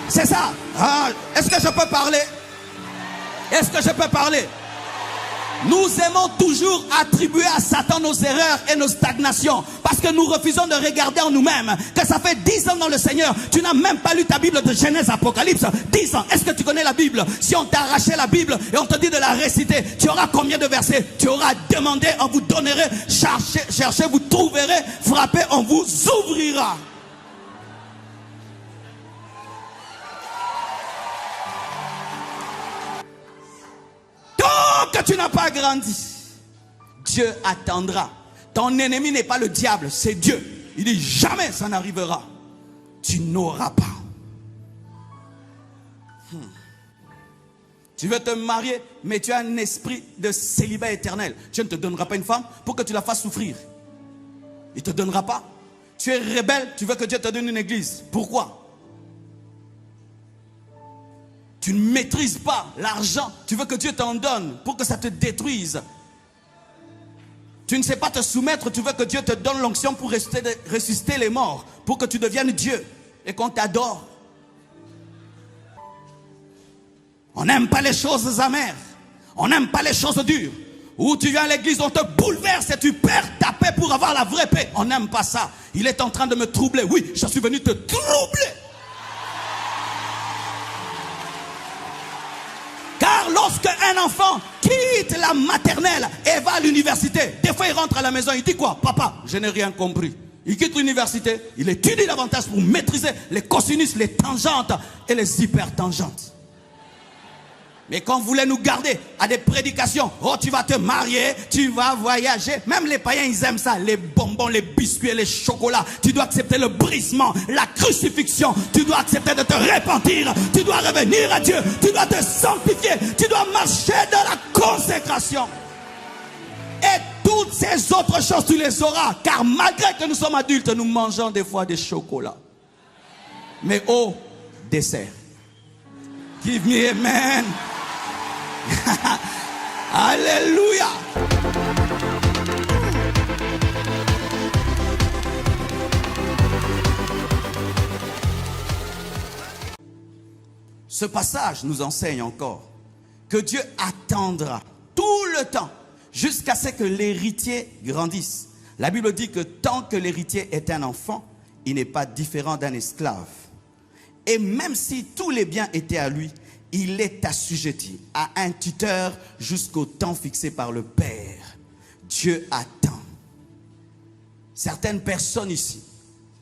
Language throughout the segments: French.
C'est ça. Ah, est-ce que je peux parler? Est-ce que je peux parler? Nous aimons toujours attribuer à Satan nos erreurs et nos stagnations. Parce que nous refusons de regarder en nous-mêmes. Que ça fait 10 ans dans le Seigneur. Tu n'as même pas lu ta Bible de Genèse, Apocalypse. 10 ans. Est-ce que tu connais la Bible? Si on t'a arraché la Bible et on te dit de la réciter, tu auras combien de versets? Tu auras demandé, on vous donnerait. Cherchez, vous trouverez. Frappez, on vous ouvrira. Que tu n'as pas grandi, Dieu attendra. Ton ennemi n'est pas le diable, c'est Dieu. Il dit jamais ça n'arrivera. Tu n'auras pas. Tu veux te marier, mais tu as un esprit de célibat éternel. Dieu ne te donnera pas une femme pour que tu la fasses souffrir. Il ne te donnera pas. Tu es rebelle, tu veux que Dieu te donne une église. Pourquoi? Tu ne maîtrises pas l'argent. Tu veux que Dieu t'en donne pour que ça te détruise. Tu ne sais pas te soumettre. Tu veux que Dieu te donne l'onction pour ressusciter les morts. Pour que tu deviennes Dieu et qu'on t'adore. On n'aime pas les choses amères. On n'aime pas les choses dures. Où tu viens à l'église, on te bouleverse et tu perds ta paix pour avoir la vraie paix. On n'aime pas ça. Il est en train de me troubler. Oui, je suis venu te troubler. Car lorsque un enfant quitte la maternelle et va à l'université, des fois il rentre à la maison, il dit quoi? Papa, je n'ai rien compris. Il quitte l'université, il étudie davantage pour maîtriser les cosinus, les tangentes et les hypertangentes. Mais quand vous voulez nous garder à des prédications, oh tu vas te marier, tu vas voyager, même les païens ils aiment ça, les bonbons, les biscuits, les chocolats, tu dois accepter le brisement, la crucifixion, tu dois accepter de te repentir, tu dois revenir à Dieu, tu dois te sanctifier, tu dois marcher dans la consécration. Et toutes ces autres choses tu les auras, car malgré que nous sommes adultes, nous mangeons des fois des chocolats. Mais au dessert, give me amen. Alléluia. Ce passage nous enseigne encore que Dieu attendra tout le temps jusqu'à ce que l'héritier grandisse. La Bible dit que tant que l'héritier est un enfant, il n'est pas différent d'un esclave. Et même si tous les biens étaient à lui, il est assujetti à un tuteur jusqu'au temps fixé par le Père. Dieu attend. Certaines personnes ici,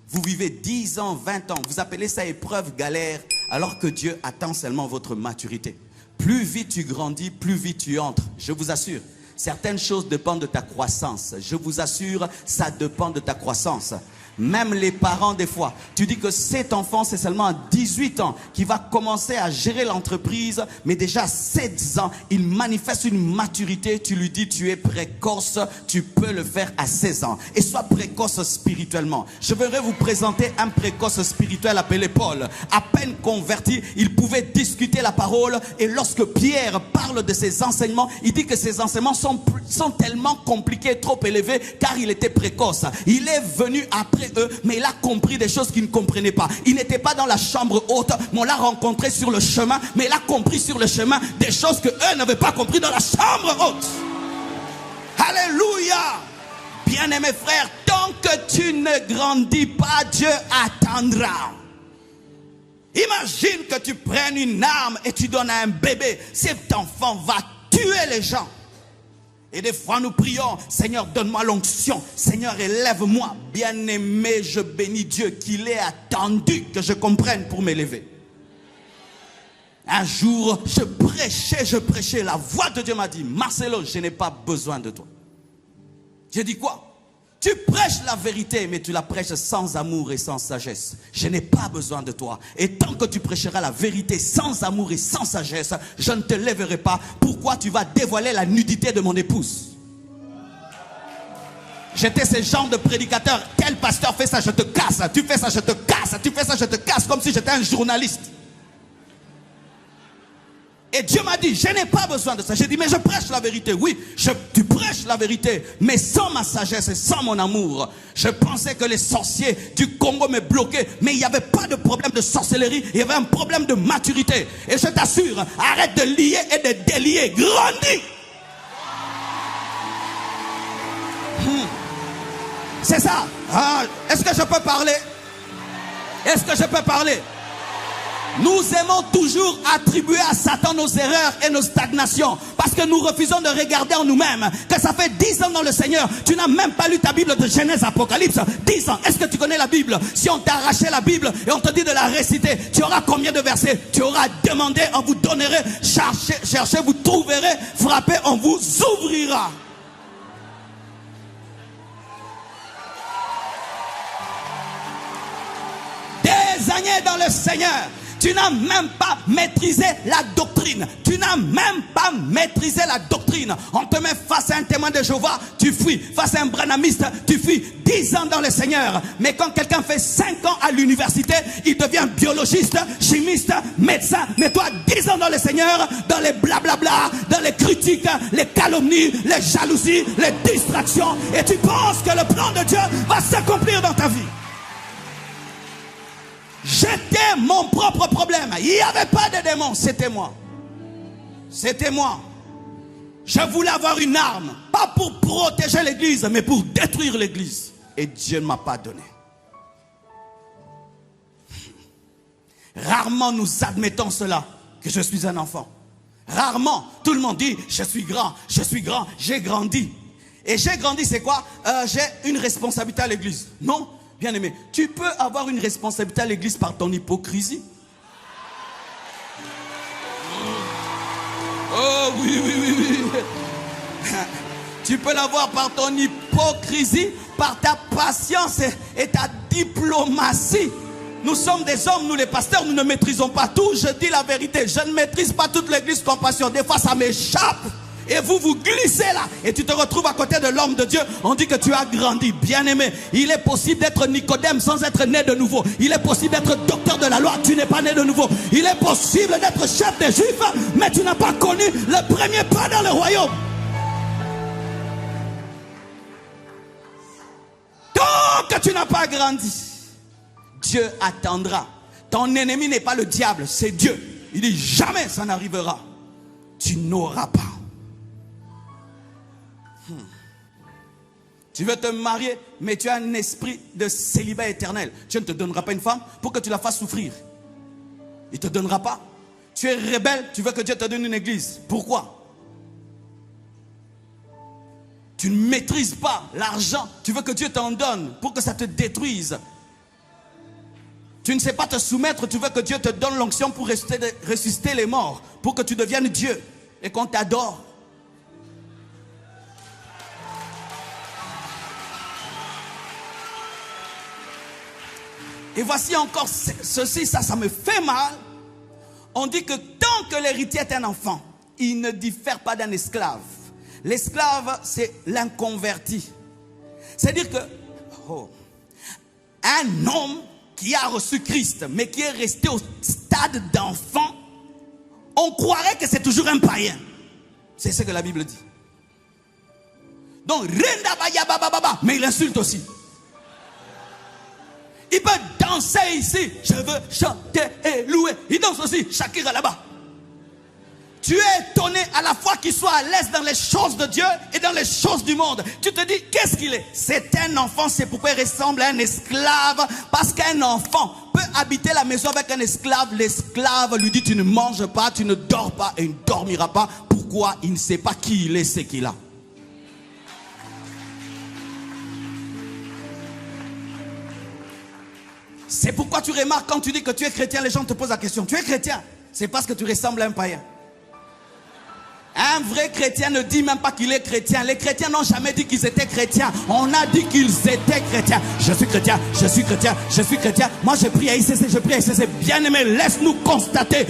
vous vivez 10 ans, 20 ans, vous appelez ça épreuve, galère, alors que Dieu attend seulement votre maturité. Plus vite tu grandis, plus vite tu entres, je vous assure. Certaines choses dépendent de ta croissance. Je vous assure, ça dépend de ta croissance. Même les parents des fois, tu dis que cet enfant c'est seulement à 18 ans qui va commencer à gérer l'entreprise, mais déjà à 16 ans, il manifeste une maturité, tu lui dis tu es précoce, tu peux le faire à 16 ans. Et sois précoce spirituellement. Je voudrais vous présenter un précoce spirituel appelé Paul. À peine converti, il pouvait discuter la parole et lorsque Pierre parle de ses enseignements, il dit que ses enseignements sont tellement compliqués, trop élevés, car il était précoce. Il est venu après eux, mais il a compris des choses qu'il ne comprenait pas. Il n'était pas dans la chambre haute, mais on l'a rencontré sur le chemin, mais il a compris sur le chemin des choses que eux n'avaient pas compris dans la chambre haute. Alléluia. Bien-aimés frères, tant que tu ne grandis pas, Dieu attendra. Imagine que tu prennes une arme et tu donnes à un bébé. Cet enfant va tuer les gens. Et des fois nous prions, Seigneur donne-moi l'onction, Seigneur élève-moi. Bien-aimé, je bénis Dieu qu'il ait attendu que je comprenne pour m'élever. Un jour, je prêchais, la voix de Dieu m'a dit, Marcelo, je n'ai pas besoin de toi. J'ai dit quoi? Tu prêches la vérité, mais tu la prêches sans amour et sans sagesse. Je n'ai pas besoin de toi. Et tant que tu prêcheras la vérité sans amour et sans sagesse, je ne te lèverai pas. Pourquoi tu vas dévoiler la nudité de mon épouse? J'étais ce genre de prédicateur. Tel pasteur fait ça, je te casse. Tu fais ça, je te casse. Tu fais ça, je te casse. Comme si j'étais un journaliste. Et Dieu m'a dit, je n'ai pas besoin de ça. J'ai dit, mais je prêche la vérité. Oui, tu prêches la vérité, mais sans ma sagesse et sans mon amour. Je pensais que les sorciers du Congo me bloquaient, mais il n'y avait pas de problème de sorcellerie, il y avait un problème de maturité. Et je t'assure, arrête de lier et de délier, grandis. C'est ça. Ah, est-ce que je peux parler? Est-ce que je peux parler? Nous aimons toujours attribuer à Satan nos erreurs et nos stagnations. Parce que nous refusons de regarder en nous-mêmes. Que ça fait 10 ans dans le Seigneur. Tu n'as même pas lu ta Bible de Genèse, Apocalypse. 10 ans. Est-ce que tu connais la Bible? Si on t'a arraché la Bible et on te dit de la réciter, tu auras combien de versets? Tu auras demandé, on vous donnerait. Cherchez, vous trouverez. Frappez, on vous ouvrira. Des années dans le Seigneur. Tu n'as même pas maîtrisé la doctrine. Tu n'as même pas maîtrisé la doctrine. On te met face à un témoin de Jéhovah, tu fuis. Face à un branamiste, tu fuis. 10 ans dans le Seigneur. Mais quand quelqu'un fait 5 ans à l'université, il devient biologiste, chimiste, médecin. Mais toi, 10 ans dans le Seigneur, dans les blablabla, dans les critiques, les calomnies, les jalousies, les distractions. Et tu penses que le plan de Dieu va s'accomplir dans ta vie. J'étais mon propre problème. Il n'y avait pas de démon, c'était moi. C'était moi. Je voulais avoir une arme, pas pour protéger l'église, mais pour détruire l'église. Et Dieu ne m'a pas donné. Rarement nous admettons cela, que je suis un enfant. Rarement, tout le monde dit, je suis grand, j'ai grandi. Et j'ai grandi, c'est quoi? J'ai une responsabilité à l'église. Non? Bien aimé, tu peux avoir une responsabilité à l'église par ton hypocrisie. Oh oui. Tu peux l'avoir par ton hypocrisie, par ta patience et ta diplomatie. Nous sommes des hommes, nous les pasteurs, nous ne maîtrisons pas tout. Je dis la vérité, je ne maîtrise pas toute l'église Compassion. Des fois ça m'échappe. Et vous glissez là et tu te retrouves à côté de l'homme de Dieu. On dit que tu as grandi. Bien aimé, il est possible d'être Nicodème sans être né de nouveau. Il est possible d'être docteur de la loi, tu n'es pas né de nouveau. Il est possible d'être chef des Juifs, mais tu n'as pas connu le premier pas dans le royaume. Tant que tu n'as pas grandi, Dieu attendra. Ton ennemi n'est pas le diable, c'est Dieu. Il dit jamais ça n'arrivera. Tu n'auras pas. Tu veux te marier, mais tu as un esprit de célibat éternel. Dieu ne te donnera pas une femme pour que tu la fasses souffrir. Il ne te donnera pas. Tu es rebelle, tu veux que Dieu te donne une église. Pourquoi? Tu ne maîtrises pas l'argent. Tu veux que Dieu t'en donne pour que ça te détruise. Tu ne sais pas te soumettre, tu veux que Dieu te donne l'onction pour ressusciter les morts. Pour que tu deviennes Dieu et qu'on t'adore. Et voici encore ceci, ça me fait mal. On dit que tant que l'héritier est un enfant, il ne diffère pas d'un esclave. L'esclave, c'est l'inconverti. C'est-à-dire que un homme qui a reçu Christ, mais qui est resté au stade d'enfant, on croirait que c'est toujours un païen. C'est ce que la Bible dit. Donc, mais il insulte aussi. Il peut danser ici. Je veux chanter et louer. Il danse aussi. Shakira là-bas. Tu es étonné à la fois qu'il soit à l'aise dans les choses de Dieu et dans les choses du monde. Tu te dis, qu'est-ce qu'il est? C'est un enfant, c'est pourquoi il ressemble à un esclave. Parce qu'un enfant peut habiter la maison avec un esclave. L'esclave lui dit, tu ne manges pas, tu ne dors pas et il ne dormira pas. Pourquoi? Il ne sait pas qui il est, c'est qu'il a. C'est pourquoi tu remarques quand tu dis que tu es chrétien, les gens te posent la question. Tu es chrétien? C'est parce que tu ressembles à un païen. Un vrai chrétien ne dit même pas qu'il est chrétien. Les chrétiens n'ont jamais dit qu'ils étaient chrétiens. On a dit qu'ils étaient chrétiens. Je suis chrétien, je suis chrétien, je suis chrétien. Moi je prie à ICC, je prie à ICC. Bien aimé, laisse-nous constater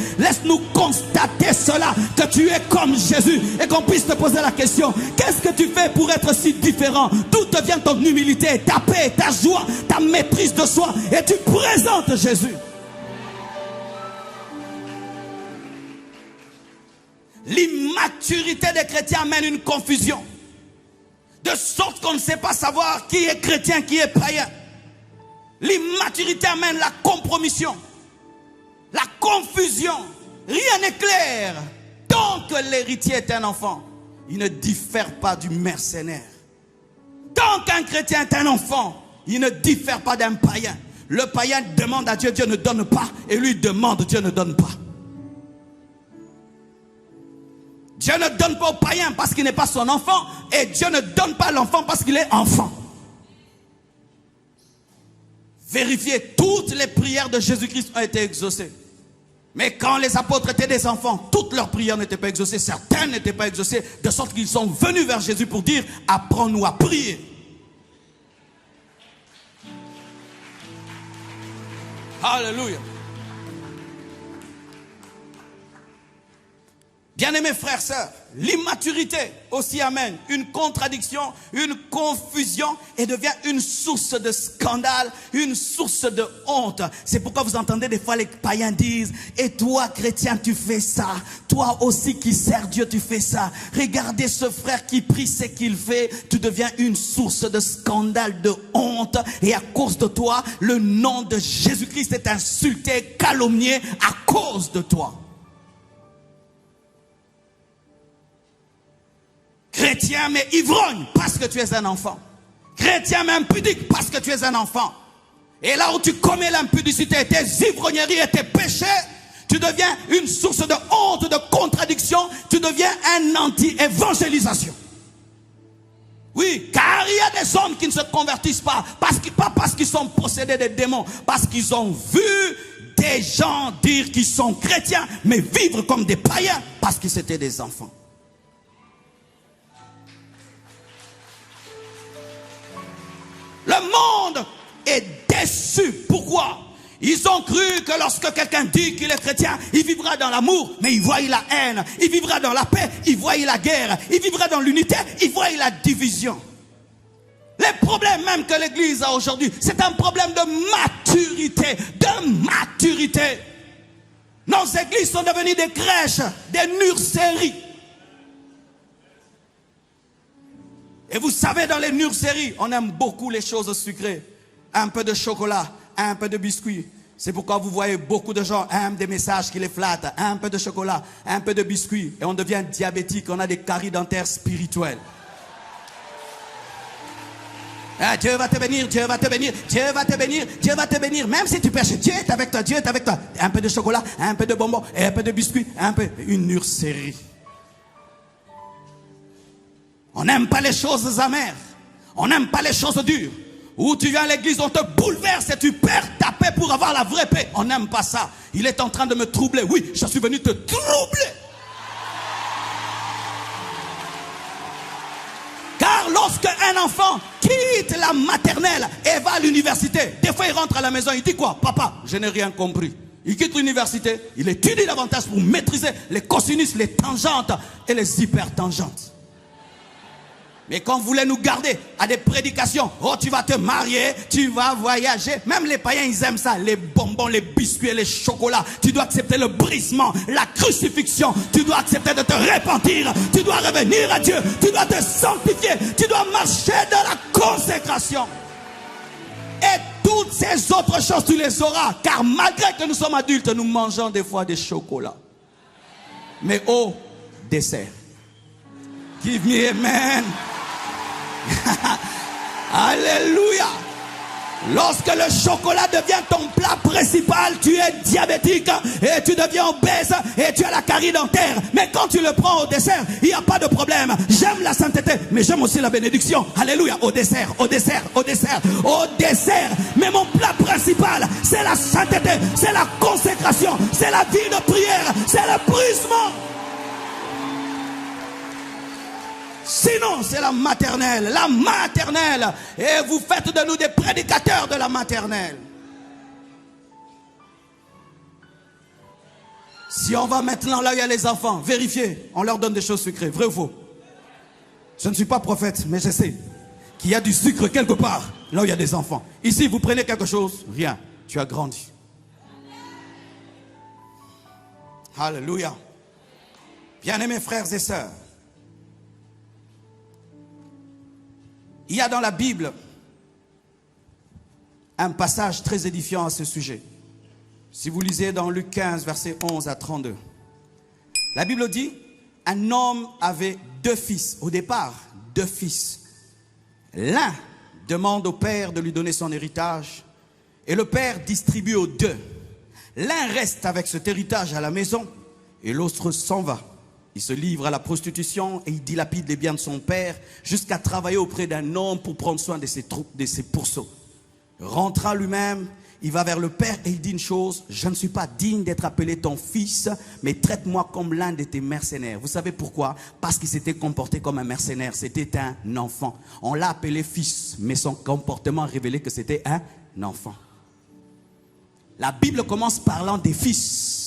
cela, que tu es comme Jésus. Et qu'on puisse te poser la question, qu'est-ce que tu fais pour être si différent? D'où te vient ton humilité, ta paix, ta joie, ta maîtrise de soi? Et tu présentes Jésus. L'immaturité des chrétiens amène une confusion. De sorte qu'on ne sait pas savoir qui est chrétien, qui est païen. L'immaturité amène la compromission, la confusion. Rien n'est clair. Tant que l'héritier est un enfant, il ne diffère pas du mercenaire. Tant qu'un chrétien est un enfant, il ne diffère pas d'un païen. Le païen demande à Dieu, Dieu ne donne pas. Et lui demande, Dieu ne donne pas. Dieu ne donne pas au païen parce qu'il n'est pas son enfant. Et Dieu ne donne pas à l'enfant parce qu'il est enfant. Vérifiez, toutes les prières de Jésus-Christ ont été exaucées. Mais quand les apôtres étaient des enfants, toutes leurs prières n'étaient pas exaucées. Certaines n'étaient pas exaucées. De sorte qu'ils sont venus vers Jésus pour dire, apprends-nous à prier. Alléluia. Bien-aimés frères, sœurs, l'immaturité aussi amène une contradiction, une confusion et devient une source de scandale, une source de honte. C'est pourquoi vous entendez des fois les païens disent, et toi chrétien tu fais ça, toi aussi qui sers Dieu tu fais ça. Regardez ce frère qui prie ce qu'il fait, tu deviens une source de scandale, de honte et à cause de toi, le nom de Jésus-Christ est insulté, calomnié à cause de toi. Chrétien mais ivrogne parce que tu es un enfant. Chrétien mais impudique parce que tu es un enfant. Et là où tu commets l'impudicité, tes ivrogneries et tes péchés, tu deviens une source de honte, de contradiction. Tu deviens un anti-évangélisation. Oui, car il y a des hommes qui ne se convertissent pas, pas parce qu'ils sont possédés des démons, parce qu'ils ont vu des gens dire qu'ils sont chrétiens, mais vivre comme des païens parce qu'ils étaient des enfants. Le monde est déçu. Pourquoi? Ils ont cru que lorsque quelqu'un dit qu'il est chrétien, il vivra dans l'amour, mais il voit la haine. Il vivra dans la paix, il voit la guerre. Il vivra dans l'unité, il voit la division. Les problèmes même que l'Église a aujourd'hui, c'est un problème de maturité. De maturité. Nos églises sont devenues des crèches, des nurseries. Et vous savez, dans les nurseries, on aime beaucoup les choses sucrées. Un peu de chocolat, un peu de biscuit. C'est pourquoi vous voyez beaucoup de gens aiment des messages qui les flattent. Un peu de chocolat, un peu de biscuit. Et on devient diabétique, on a des caries dentaires spirituelles. Ah, Dieu va te bénir, Dieu va te bénir, Dieu va te bénir, Dieu va te bénir. Même si tu pêches, Dieu est avec toi, Dieu est avec toi. Un peu de chocolat, un peu de bonbons, et un peu de biscuit, un peu. Une nurserie. On n'aime pas les choses amères. On n'aime pas les choses dures. Où tu viens à l'église, on te bouleverse et tu perds ta paix pour avoir la vraie paix. On n'aime pas ça. Il est en train de me troubler. Oui, je suis venu te troubler. Car lorsque un enfant quitte la maternelle et va à l'université, des fois il rentre à la maison, il dit quoi? Papa, je n'ai rien compris. Il quitte l'université, il étudie davantage pour maîtriser les cosinus, les tangentes et les hypertangentes. Mais quand vous voulez nous garder à des prédications, oh tu vas te marier, tu vas voyager, même les païens ils aiment ça, les bonbons, les biscuits, les chocolats, tu dois accepter le brisement, la crucifixion, tu dois accepter de te repentir, tu dois revenir à Dieu, tu dois te sanctifier, tu dois marcher dans la consécration. Et toutes ces autres choses tu les auras, car malgré que nous sommes adultes, nous mangeons des fois des chocolats. Mais au dessert. Give me amen. Alléluia. Lorsque le chocolat devient ton plat principal, tu es diabétique et tu deviens obèse et tu as la carie dentaire. Mais quand tu le prends au dessert, il n'y a pas de problème. J'aime la sainteté, mais j'aime aussi la bénédiction. Alléluia. Au dessert, au dessert, au dessert, au dessert. Mais mon plat principal, c'est la sainteté, c'est la consécration, c'est la vie de prière, c'est le brisement. Sinon, c'est la maternelle. La maternelle. Et vous faites de nous des prédicateurs de la maternelle. Si on va maintenant là où il y a les enfants, vérifiez. On leur donne des choses sucrées. Vrai ou faux? Je ne suis pas prophète, mais je sais qu'il y a du sucre quelque part là où il y a des enfants. Ici, vous prenez quelque chose, rien. Tu as grandi. Alléluia. Bien-aimés frères et sœurs, il y a dans la Bible un passage très édifiant à ce sujet. Si vous lisez dans Luc 15, versets 11 à 32, la Bible dit, un homme avait 2 fils. Au départ, 2 fils. L'un demande au père de lui donner son héritage et le père distribue aux 2. L'un reste avec cet héritage à la maison et l'autre s'en va. Il se livre à la prostitution et il dilapide les biens de son père jusqu'à travailler auprès d'un homme pour prendre soin de ses troupes, de ses pourceaux. Rentrant lui-même, il va vers le père et il dit une chose: je ne suis pas digne d'être appelé ton fils, mais traite-moi comme l'un de tes mercenaires. Vous savez pourquoi? Parce qu'il s'était comporté comme un mercenaire. C'était un enfant. On l'a appelé fils, mais son comportement révélait que c'était un enfant. La Bible commence parlant des fils.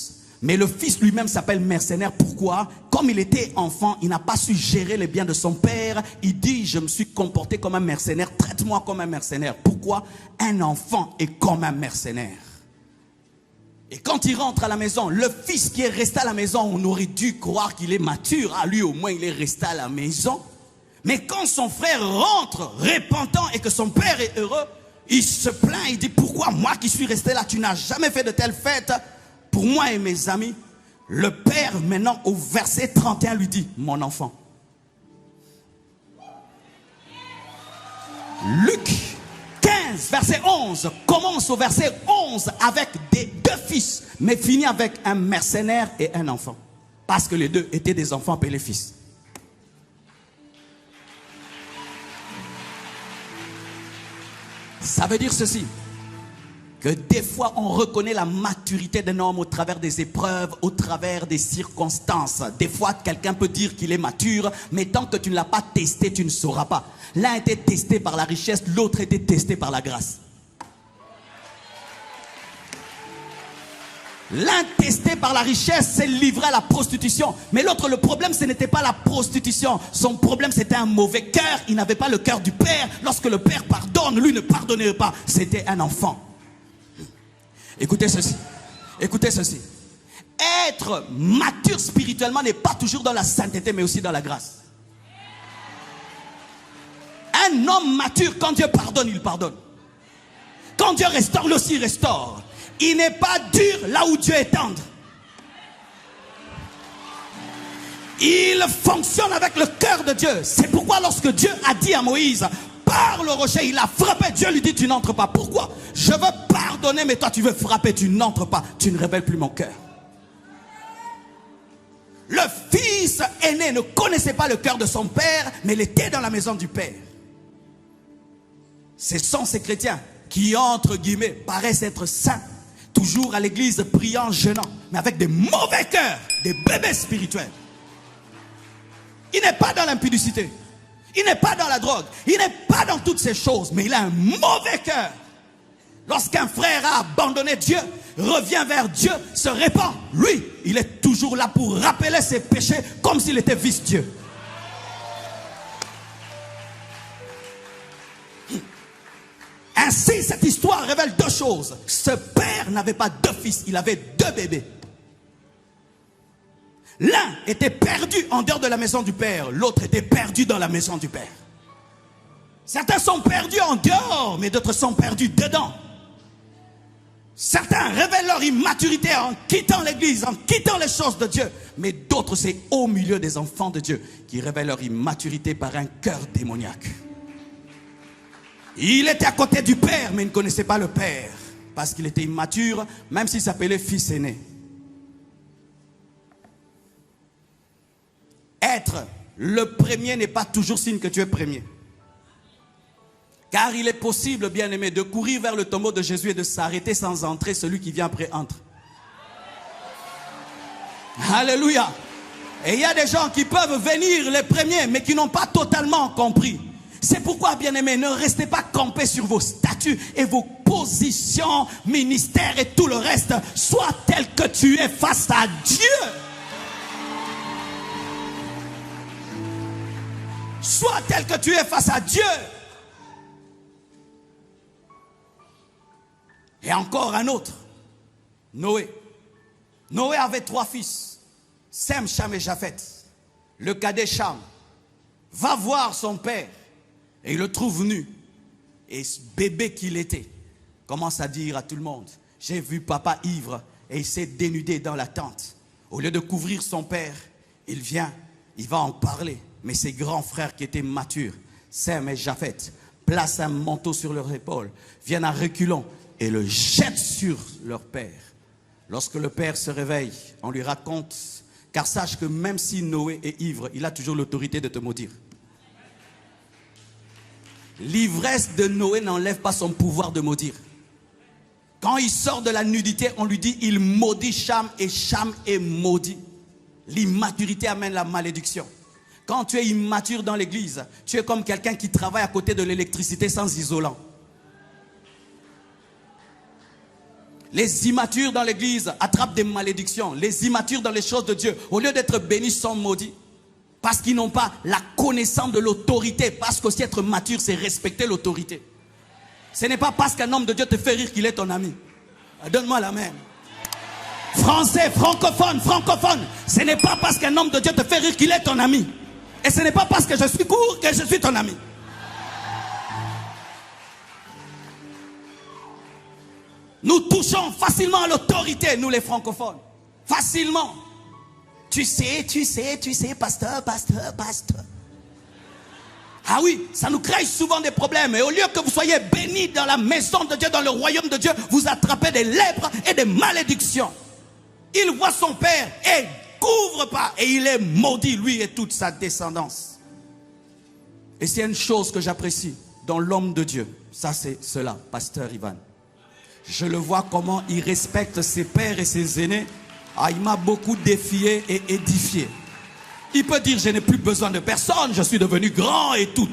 Mais le fils lui-même s'appelle mercenaire. Pourquoi? Comme il était enfant, il n'a pas su gérer les biens de son père. Il dit, je me suis comporté comme un mercenaire, traite-moi comme un mercenaire. Pourquoi? Un enfant est comme un mercenaire. Et quand il rentre à la maison, le fils qui est resté à la maison, on aurait dû croire qu'il est mature. Ah, lui au moins il est resté à la maison. Mais quand son frère rentre repentant et que son père est heureux, il se plaint, il dit, pourquoi moi qui suis resté là, tu n'as jamais fait de telle fête pour moi et mes amis? Le père, maintenant, au verset 31, lui dit, mon enfant. Luc 15, verset 11, commence au verset 11 avec des 2 fils, mais finit avec un mercenaire et un enfant. Parce que les 2 étaient des enfants appelés fils. Ça veut dire ceci, que des fois on reconnaît la maturité d'un homme au travers des épreuves, au travers des circonstances. Des fois quelqu'un peut dire qu'il est mature, mais tant que tu ne l'as pas testé, tu ne sauras pas. L'un était testé par la richesse, l'autre était testé par la grâce. L'un testé par la richesse s'est livré à la prostitution. Mais l'autre, le problème, ce n'était pas la prostitution. Son problème, c'était un mauvais cœur. Il n'avait pas le cœur du père. Lorsque le père pardonne, lui ne pardonnait pas. C'était un enfant. Écoutez ceci. Écoutez ceci. Être mature spirituellement n'est pas toujours dans la sainteté, mais aussi dans la grâce. Un homme mature, quand Dieu pardonne, il pardonne. Quand Dieu restaure, lui aussi restaure. Il n'est pas dur là où Dieu est tendre. Il fonctionne avec le cœur de Dieu. C'est pourquoi lorsque Dieu a dit à Moïse, par le rocher, il a frappé. Dieu lui dit, tu n'entres pas. Pourquoi? Je veux pardonner, mais toi tu veux frapper. Tu n'entres pas. Tu ne révèles plus mon cœur. Le fils aîné ne connaissait pas le cœur de son père, mais il était dans la maison du père. Ce sont ces chrétiens qui, entre guillemets, paraissent être saints, toujours à l'église, priant, jeûnant, mais avec des mauvais cœurs, des bébés spirituels. Il n'est pas dans l'impudicité, il n'est pas dans la drogue, il n'est pas dans toutes ces choses, mais il a un mauvais cœur. Lorsqu'un frère a abandonné Dieu, revient vers Dieu, se répand, lui, il est toujours là pour rappeler ses péchés comme s'il était vice-Dieu. Ainsi, cette histoire révèle 2 choses. Ce père n'avait pas 2 fils, il avait 2 bébés. L'un était perdu en dehors de la maison du père, l'autre était perdu dans la maison du père. Certains sont perdus en dehors, mais d'autres sont perdus dedans. Certains révèlent leur immaturité en quittant l'église, en quittant les choses de Dieu. Mais d'autres, c'est au milieu des enfants de Dieu qui révèlent leur immaturité par un cœur démoniaque. Il était à côté du père, mais il ne connaissait pas le père. Parce qu'il était immature, même s'il s'appelait fils aîné. Être le premier n'est pas toujours signe que tu es premier. Car il est possible, bien-aimé, de courir vers le tombeau de Jésus et de s'arrêter sans entrer. Celui qui vient après entre. Alléluia. Et il y a des gens qui peuvent venir les premiers, mais qui n'ont pas totalement compris. C'est pourquoi, bien-aimés, ne restez pas campés sur vos statuts et vos positions, ministères et tout le reste. Sois tel que tu es face à Dieu. Sois tel que tu es face à Dieu. Et encore un autre. Noé. Noé avait 3 fils. Sem, Cham et Japheth. le cadet Cham, va voir son père et il le trouve nu. Et ce bébé qu'il était commence à dire à tout le monde, j'ai vu papa ivre et il s'est dénudé dans la tente. Au lieu de couvrir son père, il vient, il va en parler. Mais ses grands frères qui étaient matures, Sem et Japheth, placent un manteau sur leurs épaules, viennent à reculons et le jettent sur leur père. Lorsque le père se réveille, on lui raconte, car sache que même si Noé est ivre, il a toujours l'autorité de te maudire. L'ivresse de Noé n'enlève pas son pouvoir de maudire. Quand il sort de la nudité, on lui dit, il maudit Cham et Cham est maudit. L'immaturité amène la malédiction. Quand tu es immature dans l'église, tu es comme quelqu'un qui travaille à côté de l'électricité sans isolant. Les immatures dans l'église attrapent des malédictions. Les immatures dans les choses de Dieu, au lieu d'être bénis, sont maudits. Parce qu'ils n'ont pas la connaissance de l'autorité. Parce qu'aussi être mature, c'est respecter l'autorité. Ce n'est pas parce qu'un homme de Dieu te fait rire qu'il est ton ami. Donne-moi la main. Français, francophone, francophone. Ce n'est pas parce qu'un homme de Dieu te fait rire qu'il est ton ami. Et ce n'est pas parce que je suis court que je suis ton ami. Nous touchons facilement à l'autorité, nous les francophones. Facilement. Tu sais, pasteur. Ah oui, ça nous crée souvent des problèmes. Et au lieu que vous soyez bénis dans la maison de Dieu, dans le royaume de Dieu, vous attrapez des lèpres et des malédictions. Il voit son père et couvre pas. Et il est maudit, lui et toute sa descendance. Et c'est une chose que j'apprécie dans l'homme de Dieu. Ça, c'est cela, pasteur Ivan. Je le vois comment il respecte ses pères et ses aînés. Ah, il m'a beaucoup défié et édifié. Il peut dire, je n'ai plus besoin de personne, je suis devenu grand et tout.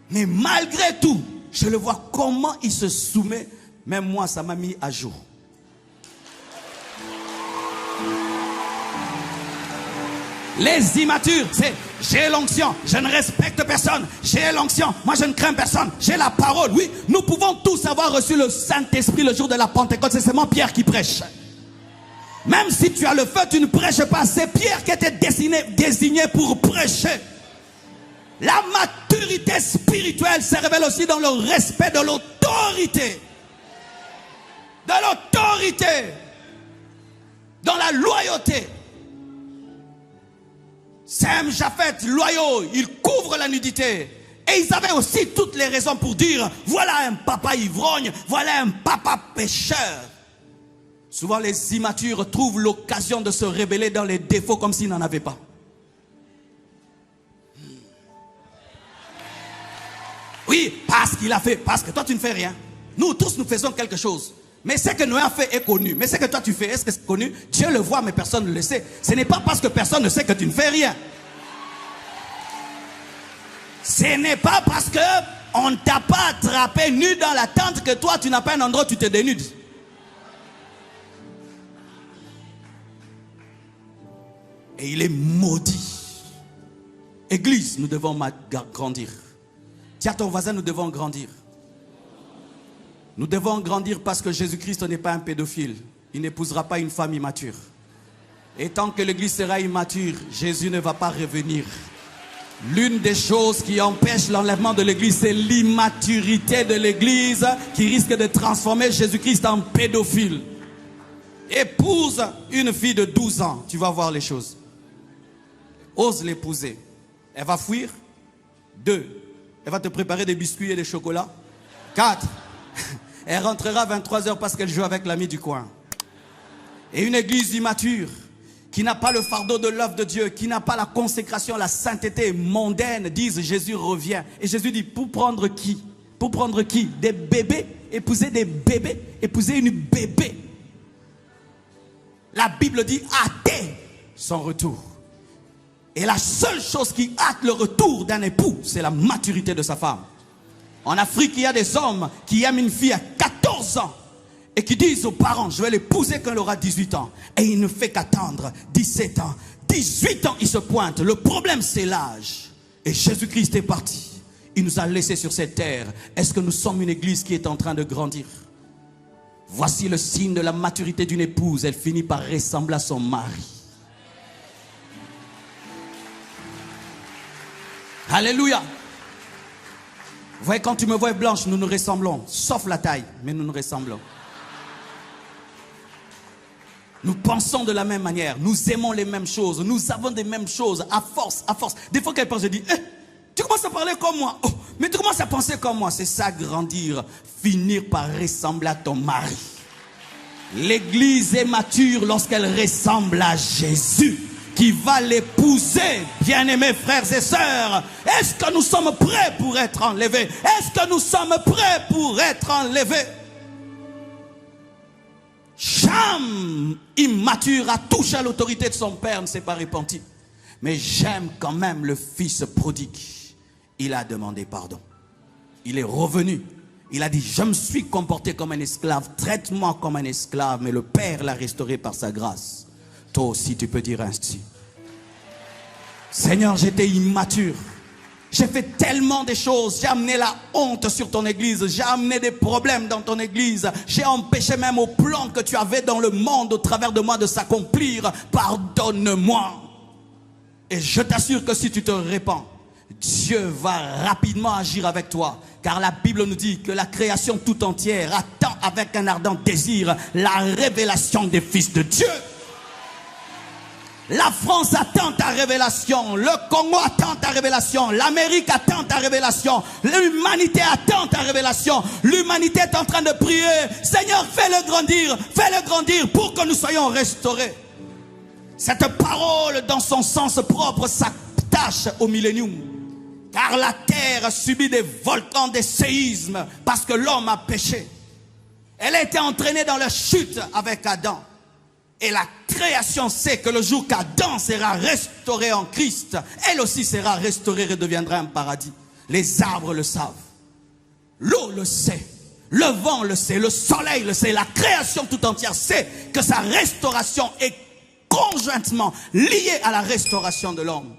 Mais malgré tout, je le vois comment il se soumet. Même moi, ça m'a mis à jour. Les immatures, c'est j'ai l'onction, je ne respecte personne. J'ai l'onction, moi je ne crains personne. J'ai la parole, oui. Nous pouvons tous avoir reçu le Saint-Esprit le jour de la Pentecôte. C'est seulement Pierre qui prêche. Même si tu as le feu, tu ne prêches pas. C'est Pierre qui était désigné pour prêcher. La maturité spirituelle se révèle aussi dans le respect de l'autorité. De l'autorité. Dans la loyauté. Sem, Japheth, loyaux, ils couvrent la nudité. Et ils avaient aussi toutes les raisons pour dire, voilà un papa ivrogne, voilà un papa pécheur. Souvent les immatures trouvent l'occasion de se révéler dans les défauts comme s'ils n'en avaient pas. Oui, parce qu'il a fait, parce que toi tu ne fais rien. Nous tous nous faisons quelque chose. Mais ce que Noé a fait est connu. Mais ce que toi tu fais, est-ce que c'est connu? Dieu le voit, mais personne ne le sait. Ce n'est pas parce que personne ne sait que tu ne fais rien. Ce n'est pas parce qu'on ne t'a pas attrapé nu dans la tente que toi tu n'as pas un endroit où tu te dénudes. Et il est maudit. Église, nous devons grandir. Dis à ton voisin, nous devons grandir. Nous devons grandir parce que Jésus-Christ n'est pas un pédophile. Il n'épousera pas une femme immature. Et tant que l'église sera immature, Jésus ne va pas revenir. L'une des choses qui empêche l'enlèvement de l'église, c'est l'immaturité de l'église qui risque de transformer Jésus-Christ en pédophile. Épouse une fille de 12 ans, tu vas voir les choses. Ose l'épouser. Elle va fuir. 2. Elle va te préparer des biscuits et des chocolats. 4. Elle rentrera à 23h parce qu'elle joue avec l'ami du coin. Et une église immature, qui n'a pas le fardeau de l'œuvre de Dieu, qui n'a pas la consécration, la sainteté mondaine, disent Jésus revient. Et Jésus dit, pour prendre qui? Pour prendre qui? Des bébés? Épouser des bébés? Épouser une bébé? La Bible dit, hâter son retour. Et la seule chose qui hâte le retour d'un époux, c'est la maturité de sa femme. En Afrique, il y a des hommes qui aiment une fille à 14 ans et qui disent aux parents, je vais l'épouser quand elle aura 18 ans. Et il ne fait qu'attendre 17 ans. 18 ans, il se pointe. Le problème, c'est l'âge. Et Jésus-Christ est parti. Il nous a laissés sur cette terre. Est-ce que nous sommes une église qui est en train de grandir? Voici le signe de la maturité d'une épouse. Elle finit par ressembler à son mari. Alléluia. Vous voyez, quand tu me vois blanche, nous nous ressemblons. Sauf la taille, mais nous nous ressemblons. Nous pensons de la même manière. Nous aimons les mêmes choses. Nous avons des mêmes choses. À force, à force. Des fois, quelqu'un se dit, tu commences à parler comme moi. Oh, mais tu commences à penser comme moi. C'est ça, grandir. Finir par ressembler à ton mari. L'église est mature lorsqu'elle ressemble à Jésus, qui va l'épouser. Bien-aimés frères et sœurs, est-ce que nous sommes prêts pour être enlevés? Est-ce que nous sommes prêts pour être enlevés? Cham, immature, a touché à l'autorité de son père, ne s'est pas repenti. Mais j'aime quand même le fils prodigue. Il a demandé pardon. Il est revenu. Il a dit, je me suis comporté comme un esclave. Traite-moi comme un esclave. Mais le Père l'a restauré par sa grâce. Toi aussi, tu peux dire ainsi. Seigneur, j'étais immature. J'ai fait tellement de choses. J'ai amené la honte sur ton église. J'ai amené des problèmes dans ton église. J'ai empêché même au plan que tu avais dans le monde au travers de moi de s'accomplir. Pardonne-moi. Et je t'assure que si tu te répands, Dieu va rapidement agir avec toi. Car la Bible nous dit que la création tout entière attend avec un ardent désir la révélation des fils de Dieu. La France attend ta révélation. Le Congo attend ta révélation. L'Amérique attend ta révélation. L'humanité attend ta révélation. L'humanité est en train de prier. Seigneur, fais-le grandir pour que nous soyons restaurés. Cette parole, dans son sens propre, s'attache au millénium. Car la terre subit des volcans, des séismes, parce que l'homme a péché. Elle a été entraînée dans la chute avec Adam. Et la création sait que le jour qu'Adam sera restauré en Christ, elle aussi sera restaurée et deviendra un paradis. Les arbres le savent. L'eau le sait. Le vent le sait. Le soleil le sait. La création tout entière sait que sa restauration est conjointement liée à la restauration de l'homme.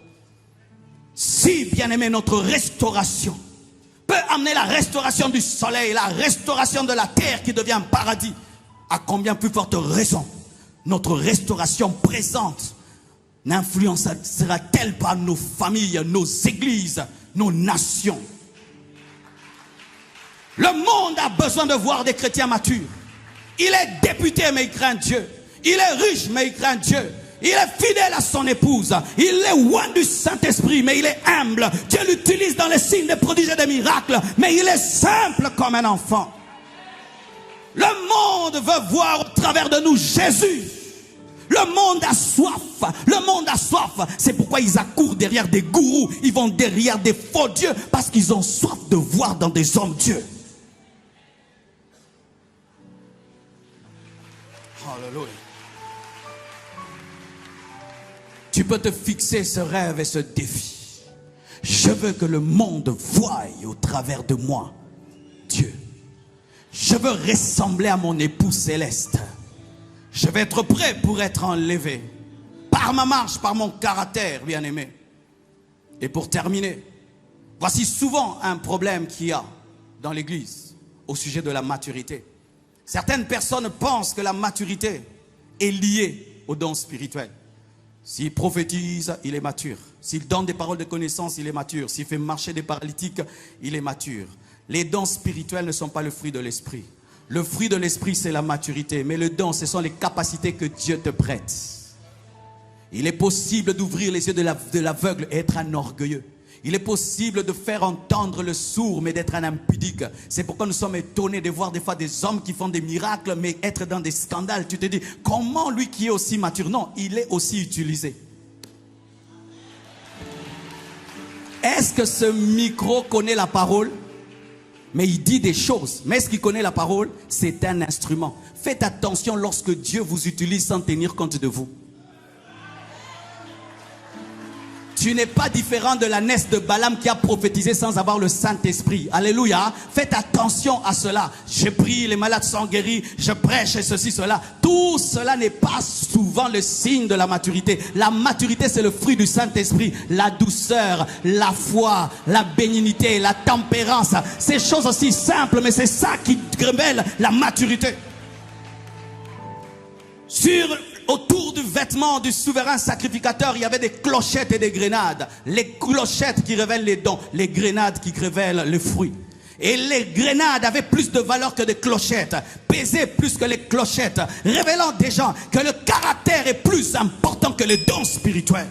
Si, bien aimé, notre restauration peut amener la restauration du soleil, la restauration de la terre qui devient un paradis, à combien plus forte raison notre restauration présente n'influencera-t-elle pas nos familles, nos églises, nos nations? Le monde a besoin de voir des chrétiens matures. Il est député mais il craint Dieu. Il est riche mais il craint Dieu. Il est fidèle à son épouse. Il est loin du Saint-Esprit, mais il est humble. Dieu l'utilise dans les signes, des prodiges et des miracles, mais il est simple comme un enfant. Le monde veut voir au travers de nous Jésus. Le monde a soif. Le monde a soif. C'est pourquoi ils accourent derrière des gourous. Ils vont derrière des faux dieux, parce qu'ils ont soif de voir dans des hommes Dieu. Alléluia. Tu peux te fixer ce rêve et ce défi. Je veux que le monde voie au travers de moi Dieu. Je veux ressembler à mon époux céleste. Je vais être prêt pour être enlevé. Par ma marche, par mon caractère, bien-aimé. Et pour terminer, voici souvent un problème qu'il y a dans l'église au sujet de la maturité. Certaines personnes pensent que la maturité est liée aux dons spirituels. S'il prophétise, il est mature. S'il donne des paroles de connaissance, il est mature. S'il fait marcher des paralytiques, il est mature. Les dons spirituels ne sont pas le fruit de l'esprit. Le fruit de l'esprit, c'est la maturité. Mais le don, ce sont les capacités que Dieu te prête. Il est possible d'ouvrir les yeux de l'aveugle et être un orgueilleux. Il est possible de faire entendre le sourd, mais d'être un impudique. C'est pourquoi nous sommes étonnés de voir des fois des hommes qui font des miracles, mais être dans des scandales. Tu te dis, comment lui qui est aussi mature? Non, il est aussi utilisé. Est-ce que ce micro connaît la parole? Mais il dit des choses. Mais est-ce qu'il connaît la parole? C'est un instrument. Faites attention lorsque Dieu vous utilise sans tenir compte de vous. Tu n'es pas différent de l'ânesse de Balaam qui a prophétisé sans avoir le Saint-Esprit. Alléluia. Faites attention à cela. Je prie, les malades sont guéris. Je prêche et ceci, cela. Tout cela n'est pas souvent le signe de la maturité. La maturité, c'est le fruit du Saint-Esprit. La douceur, la foi, la bénignité, la tempérance. Ces choses aussi simples, mais c'est ça qui révèle la maturité. Sur autour du vêtement du souverain sacrificateur, il y avait des clochettes et des grenades. Les clochettes qui révèlent les dons, les grenades qui révèlent les fruits. Et les grenades avaient plus de valeur que des clochettes, pesaient plus que les clochettes, révélant des gens que le caractère est plus important que les dons spirituels.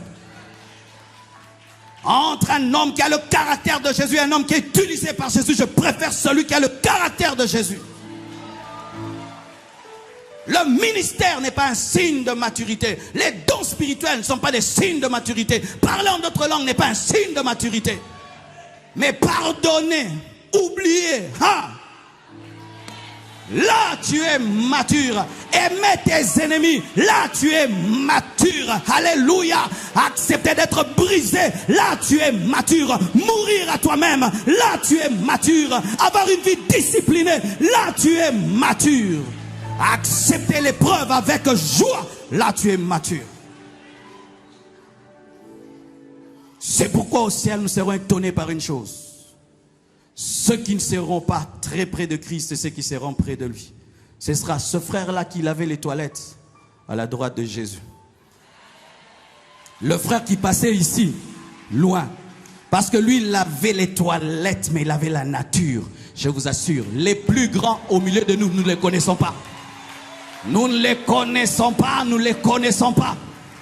Entre un homme qui a le caractère de Jésus et un homme qui est utilisé par Jésus, je préfère celui qui a le caractère de Jésus. Le ministère n'est pas un signe de maturité. Les dons spirituels ne sont pas des signes de maturité. Parler en d'autres langues n'est pas un signe de maturité. Mais pardonner, oublier, là tu es mature. Aimer tes ennemis, là tu es mature. Alléluia. Accepter d'être brisé, là tu es mature. Mourir à toi-même, là tu es mature. Avoir une vie disciplinée, là tu es mature. Accepter l'épreuve avec joie, là tu es mature. C'est pourquoi au ciel nous serons étonnés par une chose. Ceux qui ne seront pas très près de Christ et ceux qui seront près de lui. Ce sera ce frère-là qui lavait les toilettes à la droite de Jésus. Le frère qui passait ici, loin. Parce que lui, il lavait les toilettes, mais il avait la nature. Je vous assure, les plus grands au milieu de nous, nous ne les connaissons pas. Nous ne les connaissons pas, nous ne les connaissons pas.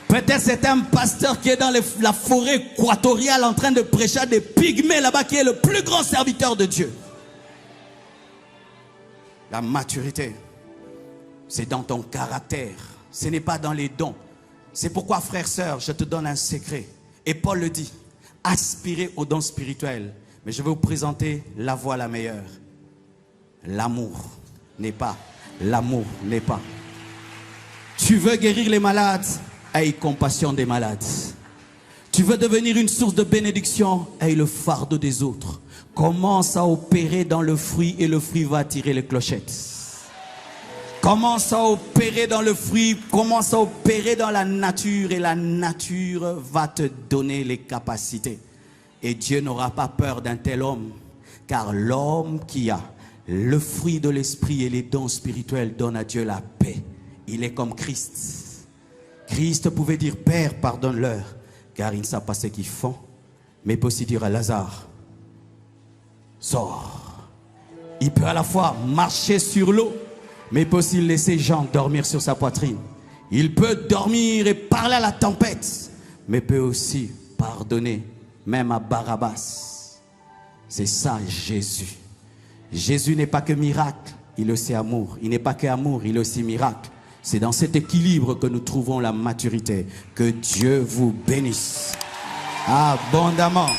Peut-être c'est un pasteur qui est dans la forêt équatoriale en train de prêcher à des pygmées là-bas, qui est le plus grand serviteur de Dieu. La maturité, c'est dans ton caractère. Ce n'est pas dans les dons. C'est pourquoi, frère, sœur, je te donne un secret. Et Paul le dit, aspirez aux dons spirituels. Mais je vais vous présenter la voie la meilleure. L'amour n'est pas. L'amour n'est pas. Tu veux guérir les malades, aie compassion des malades. Tu veux devenir une source de bénédiction, aie le fardeau des autres. Commence à opérer dans le fruit et le fruit va attirer les clochettes. Commence à opérer dans le fruit, commence à opérer dans la nature et la nature va te donner les capacités. Et Dieu n'aura pas peur d'un tel homme, car l'homme qui a le fruit de l'esprit et les dons spirituels donne à Dieu la paix. Il est comme Christ. Christ pouvait dire, Père, pardonne-leur, car ils ne savent pas ce qu'ils font. Mais il peut aussi dire à Lazare, sors. Il peut à la fois marcher sur l'eau, mais il peut aussi laisser Jean dormir sur sa poitrine. Il peut dormir et parler à la tempête, mais peut aussi pardonner, même à Barabbas. C'est ça Jésus. Jésus n'est pas que miracle, il est aussi amour. Il n'est pas que amour, il est aussi miracle. C'est dans cet équilibre que nous trouvons la maturité. Que Dieu vous bénisse abondamment.